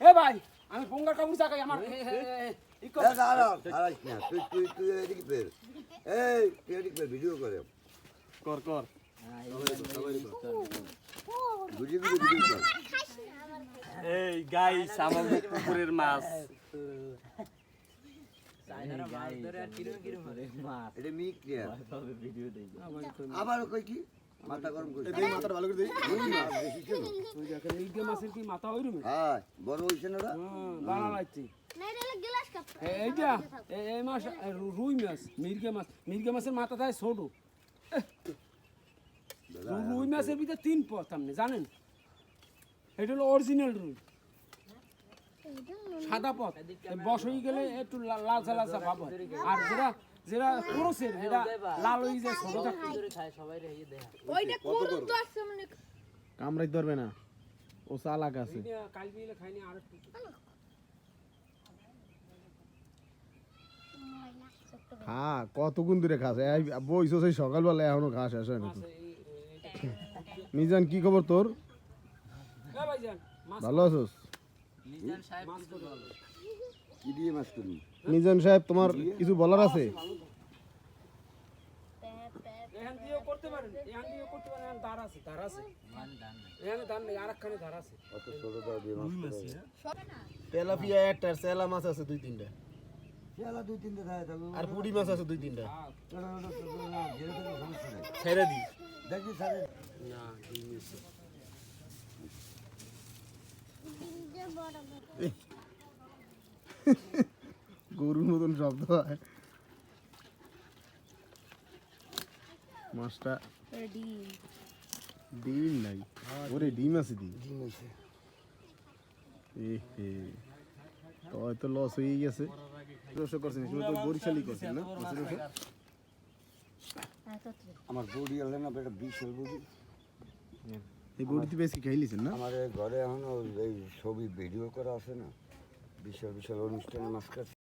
এ ভাই আমি পোঙ্গার কাপড় চাকাই আমার তুই এদিকে ফের এই তুই এদিকে ফের ভিডিও করে কর ভিডিও কর এই গাইস আমাদের পুকুরের মাছ এটা মিক নিয়ে আবার কই কি মাথা গরম করে এই মাথাটা ভালো করে দেই বেশি ছিল তুই দেখেন মির্গে মাছের কি মাথা হইরু হ্যাঁ বড় হইছে না ওরা বানা লাগছে এইটা এই মাছ রুই মাছ মির্গে মাছের মাথা থাকে ছোট রুই মাছের ভিতরে 3 পথ আপনি জানেন এটা হলো অরিজিনাল রুই সাদা পথ বস হয়ে গেলে একটু লালচা লালচা ভাব হয় আর যেটা ক্রসের এটা লাল হয়ে যায় ছোট থাকে কামড়াই ধরবে না ও চালাক আছে কাল বিলে খাইনি আর একটু হ্যাঁ কতক্ষণ ধরে খাস বইছো সেই সকালবেলা এখনো ঘাস আসে না মিজান কি খবর তোর ভাইজান মাছ ভালো আছোস মাছ কত ভালো কি দিয়ে মাছ করবি মিজান সাহেব তোমার কিছু বলার আছে এখান দিয়েও করতে পারেন এখান দিয়েও করতে পারেন এখানে ধার আছে এখানে ধার নেই আর একখানে ধার আছে অত ছোট দাও দিয়ে মাছ তেলাপিয়া একটা চেলা মাছ আছে 2-3টা খেলা দুই তিনটে খায় থাকবে আর পুঁটি মাছ আছে 2-3টা ছেড়ে দি দেখবি স্যারের না গরুর মতন শব্দ হয় মাছটা ডিম নাই ওরে ডিম আছে ডিম তো হয়তো লস হয়ে গেছে রসে করছেন তো বরিশালি করছেন না আমার বডি হলে না বেটা বিশাল বডি এই বড়িতে বেশি খাইলিছেন না আমার ঘরে এখন এই ছবি ভিডিও করা আছে না বিশাল বিশাল অনুষ্ঠানে মাছ কাটছে